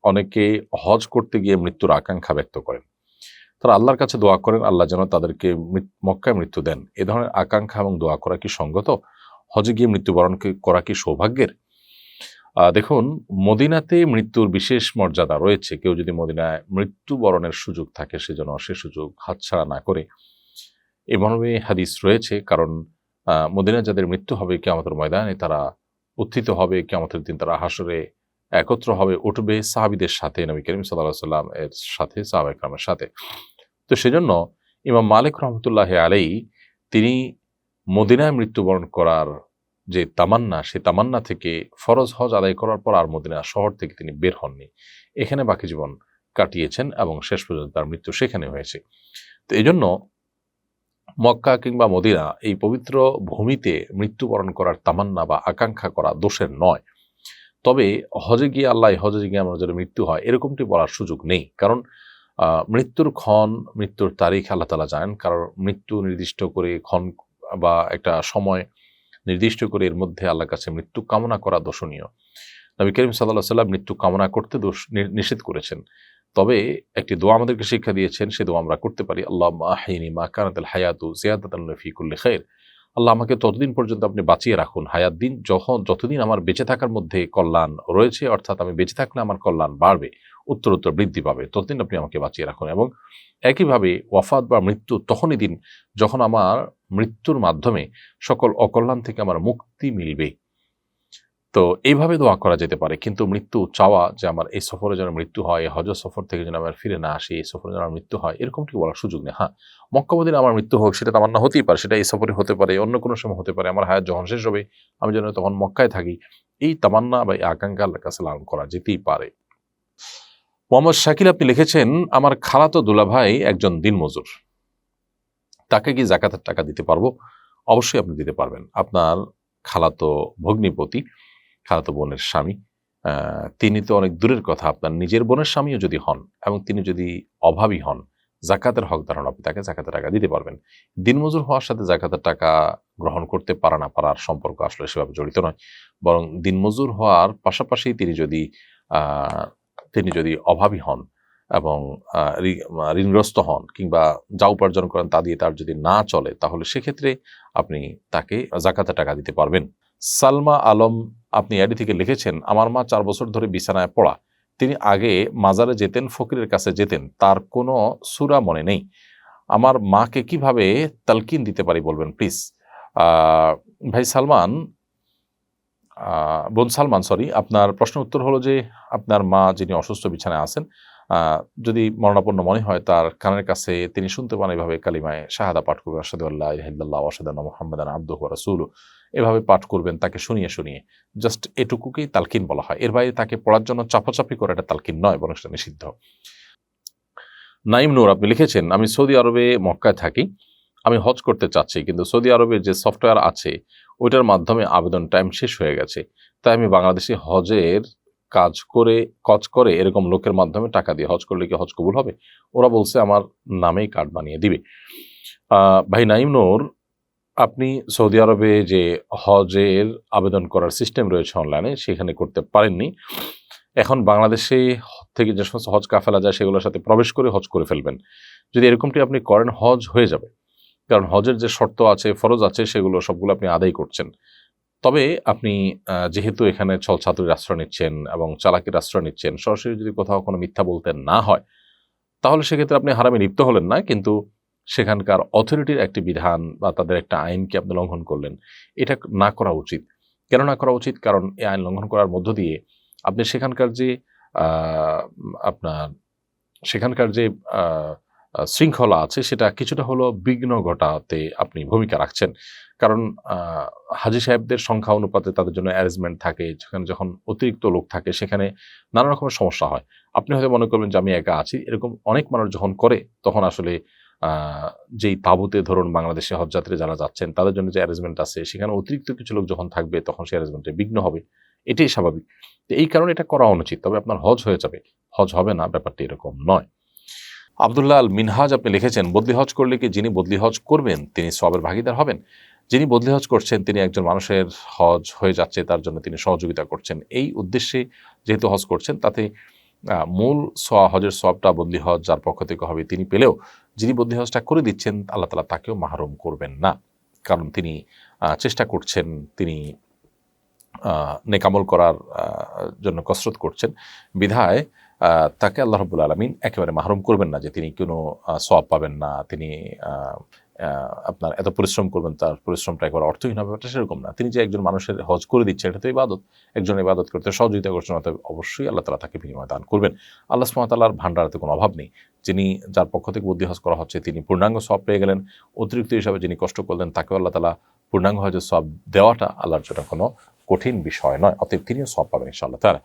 অনেকে হজ করতে গিয়ে মৃত্যুর আকাঙ্ক্ষা ব্যক্ত করেন। তারা আল্লাহর কাছে দোয়া করেন আল্লাহ যেন তাদেরকে মক্কায় মৃত্যু দেন। এ ধরনের আকাঙ্ক্ষা এবং দোয়া করা কি সঙ্গত? হজে গিয়ে মৃত্যুবরণ করা কি সৌভাগ্যের? দেখুন, মদিনাতে মৃত্যুর বিশেষ মর্যাদা রয়েছে। কেউ যদি মদিনায় মৃত্যুবরণের সুযোগ থাকে সেজন্য সে সুযোগ হাতছাড়া না করে। এ মর্মে হাদিস রয়েছে, কারণ মদিনায় যাদের মৃত্যু হবে কিয়ামতের ময়দানে তারা উত্থিত হবে, কিয়ামতের দিন তারা হাসরে একত্র হবে, উঠবে সাহাবীদের সাথে, নবী করিম সাল্লাল্লাহু আলাইহি ওয়াসাল্লাম এর সাথে, সাহাবায়ে কেরামের সাথে। তো সেজন্য ইমাম মালিক রহমতুল্লাহি আলাইহি তিনি মদিনায় মৃত্যুবরণ করার যে তামান্না, সেই তামান্না থেকে ফরজ হজ আদায় করার পর আর মদিনা শহর থেকে তিনি বের হননি। এখানে বাকি জীবন কাটিয়েছেন এবং শেষ পর্যন্ত তার মৃত্যু সেখানে হয়েছে। তো এজন্য মক্কা কিংবা মদিনা এই পবিত্র ভূমিতে মৃত্যুবরণ করার তামান্না বা আকাঙ্ক্ষা করা দোষের নয়। তবে হজে গিয়ে হজে গিয়ে আমার যদি মৃত্যু হয় এরকমটি বলার সুযোগ নেই। কারণ মৃত্যুর ক্ষণ, মৃত্যুর তারিখ আল্লাহ তাআলা জানেন। কারণ মৃত্যু নির্দিষ্ট করে ক্ষণ বা একটা সময় নির্দিষ্ট করে এর মধ্যে আল্লাহর কাছে মৃত্যু কামনা করা দোষণীয়। নবী করিম সাল্লাল্লাহু আলাইহি ওয়াসাল্লাম মৃত্যু কামনা করতে নিষেধ করেছেন। তবে একটি দোয়া আমাদেরকে শিক্ষা দিয়েছেন, সে দোয়া আমরা করতে পারি। আল্লাহুম্মা আহয়িনি মা কানাতিল হায়াতু জিয়াদাতান ফি কুল্লি খাইর। আল্লাহ আমাকে ততদিন পর্যন্ত আপনি বাঁচিয়ে রাখুন, হায়াত দিন যতদিন আমার বেঁচে থাকার মধ্যে কল্যাণ রয়েছে, অর্থাৎ আমি বেঁচে থাকলে আমার কল্যাণ বাড়বে, উত্তরোত্তর বৃদ্ধি পাবে, ততদিন আপনি আমাকে বাঁচিয়ে রাখুন। এবং একইভাবে ওয়াফাত বা মৃত্যু তখনই দিন যখন আমার মৃত্যুর মাধ্যমে সকল অকল্যাণ থেকে আমার মুক্তি মিলবে। তো এইভাবে দোয়া করা যেতে পারে। কিন্তু মৃত্যু চাওয়া যে আমার এই সফরে যেন মৃত্যু হয়, এই হজ সফর থেকে যেন আমার ফিরে না আসি, এই সফরে যেন আমার মৃত্যু হয়, এরকমটি বলার সুযোগ নেই। হ্যাঁ, মক্কা মদিনায় আমার মৃত্যু হোক সেটা তামান্না হতেই পারে। সেটা এই সফরে হতে পারে, অন্য কোনো সময় হতে পারে। আমার হায়াত যখন শেষ হবে আমি যেন তখন মক্কায় থাকি। এই তামান্না বা এই আকাঙ্ক্ষা আল্লাহর কাছে লালন করা যেতেই পারে। মোহাম্মদ শাকিল আপনি লিখেছেন, আমার খালাতো দুলাভাই একজন দিনমজুর। তাকে কি যাকাতের টাকা দিতে পারবো? অবশ্যই আপনি দিতে পারবেন। আপনার খালাতো ভগ্নিপতি, খালাতো বোনের স্বামী, তিনি তো অনেক দূরের কথা, আপনার নিজের বোনের স্বামীও যদি হন এবং তিনি যদি অভাবী হন, যাকাতের হকদার হন, আপনি তাকে যাকাতের টাকা দিতে পারবেন। দিনমজুর হওয়ার সাথে যাকাতের টাকা গ্রহণ করতে পারা না পারার সম্পর্ক আসলে সেভাবে জড়িত নয়। বরং দিনমজুর হওয়ার পাশাপাশি তিনি যদি অভাবী হন এবং ঋণগ্রস্ত হন কিংবা যা উপার্জন করেন তা দিয়ে তার যদি না চলে, তাহলে সেক্ষেত্রে আপনি তাকে যাকাতের টাকা দিতে পারবেন। সালমা আলম আপনি এডি থেকে লিখেছেন, আমার মা 4 বছর ধরে বিছানায় পড়া। তিনি আগে মাজারে যেতেন, ফকিরের কাছে যেতেন, তার কোনো সূরা মনে নেই। আমার মাকে কিভাবে তালকিন দিতে পারি বলবেন প্লিজ। ভাই সালমান, বোন সালমান সরি, আপনার প্রশ্নের উত্তর হলো যে আপনার মা যিনি অসুস্থ বিছানায় আছেন, যদি মরণাপন্ন মনে হয় তার কানের কাছে তিনি শুনতে পান এভাবে কালিমায়ে শাহাদা পাঠ করবেন, আশহাদু আল্লা ইলাহা ইল্লাল্লাহ ওয়া আশহাদু আন্না মুহাম্মাদান আবদুহু ওয়া রাসূলুহু, এভাবে পাঠ করবেন তাকে শুনিয়ে শুনিয়ে। জাস্ট এটুকুকেই তালকিন বলা হয়। এর বাইরে তাকে পড়ার জন্য চাপাচাপি করা এটা তালকিন নয়, বরং সেটা নিষিদ্ধ। নাইম নূর আপনি লিখেছেন, আমি সৌদি আরবে মক্কায় থাকি। আমি হজ করতে চাচ্ছি, কিন্তু সৌদি আরবের যে সফটওয়্যার আছে ওইটার মাধ্যমে আবেদন টাইম শেষ হয়ে গেছে। তাই আমি বাংলাদেশে হজের কাজ করে এরকম লোকের মাধ্যমে টাকা দিয়ে হজ করলে কি হজ কবুল হবে? ওরা বলছে আমার নামেই কার্ড বানিয়ে দিবে। ভাই নাইম নূর, আপনি সৌদি আরবে যে হজের আবেদন করার সিস্টেম রয়েছে অনলাইনে, সেখানে করতে পারেননি। এখন বাংলাদেশে থেকে যে সমস্ত হজ কাফেলা যায় সেগুলোর সাথে প্রবেশ করে হজ করে ফেলবেন। যদি এরকমটি আপনি করেন হজ হয়ে যাবে। কারণ হজের যে শর্ত আছে, ফরজ আছে, সেগুলো সবগুলো আপনি আদায় করছেন। তবে আপনি যেহেতু এখানে ছলছাতুরির আশ্রয় নিচ্ছেন এবং চালাকির আশ্রয় নিচ্ছেন, সরাসরি যদি কোথাও কোনো মিথ্যা বলতে না হয়, তাহলে সেক্ষেত্রে আপনি হারামে লিপ্ত হলেন না, কিন্তু সেখানকার অথরিটির একটি বিধান বা তাদের একটা আইনকে আপনি লঙ্ঘন করলেন। এটা না করা উচিত। কেন না করা উচিত? কারণ এই আইন লঙ্ঘন করার মধ্য দিয়ে আপনি সেখানকার যে আ আপনার সেখানকার যে আ আ শৃঙ্খলা আছে সেটা কিছুটা হলেও বিঘ্ন ঘটাতে আপনি ভূমিকা রাখছেন। কারণ আ হাজী সাহেবদের সংখ্যা অনুপাতে তাদের জন্য অ্যারেঞ্জমেন্ট থাকে। যেখানে যখন অতিরিক্ত লোক থাকে সেখানে নানা রকমের সমস্যা হয়। আপনি হয়তো মনে করবেন যে আমি একা আছি। এরকম অনেক মানুষ যখন করে তখন আসলে আ যেই তাঁবুতে ধরুন বাংলাদেশে হজযাত্রী যারা যাচ্ছেন তাদের জন্য যে অ্যারেঞ্জমেন্ট আছে সেখানে অতিরিক্ত কিছু লোক যখন থাকবে তখন সেই অ্যারেঞ্জমেন্টে বিঘ্ন হবে। এটাই স্বাভাবিক। তো এই কারণে এটা করা অনুচিত। তবে আপনার হজ হয়ে যাবে। হজ হবে না, ব্যাপারটি এরকম নয়। আব্দুল্লাহ আল মিনহাজ আপনি লিখেছেন, বদলি হজ করলে কি যিনি বদলি হজ করবেন তিনি সওয়াবের ভাগীদার হবেন? যিনি বদলি হজ করছেন তিনি একজন মানুষের হজ হয়ে যাচ্ছে, তার জন্য তিনি সহযোগিতা করছেন। এই উদ্দেশ্যে যেহেতু হজ করছেন তাতে মূল হজের সওয়াবটা বদলি হজ যার পক্ষ থেকে হবে তিনি পেলেও যিনি বদলি হজটা করে দিচ্ছেন আল্লাহ তাআলা তাকেও মাহরুম করবেন না, কারণ তিনি চেষ্টা করছেন, তিনি নেকামল করার জন্য কসরত করছেন, বিধায় তাকে আল্লাহ রাব্বুল আলামিন একেবারে মাহরুম করবেন না যে তিনি কোনো সওয়াব পাবেন না, তিনি আপনার এত পরিশ্রম করবেন তার পরিশ্রমটা একবার অর্থহীন হবে, এটা সেরকম না। তিনি যে একজন মানুষের হজ করে দিচ্ছেন এটা তো ইবাদত, একজন ইবাদত করতে সহযোগিতা করছেন, অতএব অবশ্যই আল্লাহ তাআলা তাকে বিনিময় দান করবেন। আল্লাহ সুবহানাহু ওয়া তাআলার ভান্ডারে কোনো অভাব নেই। যিনি যার পক্ষ থেকে বদলি হজ করা হচ্ছে তিনি পূর্ণাঙ্গ সওয়াব পেয়ে গেলেন, অতিরিক্ত হিসাবে যিনি কষ্ট করলেন তাকেও আল্লাহ তাআলা পূর্ণাঙ্গ হজের সওয়াব দেওয়াটা আল্লাহর জন্য কোনো কঠিন বিষয় নয়, অতএব তিনিও সওয়াব পাবেন ইনশাআল্লাহ তাআলা।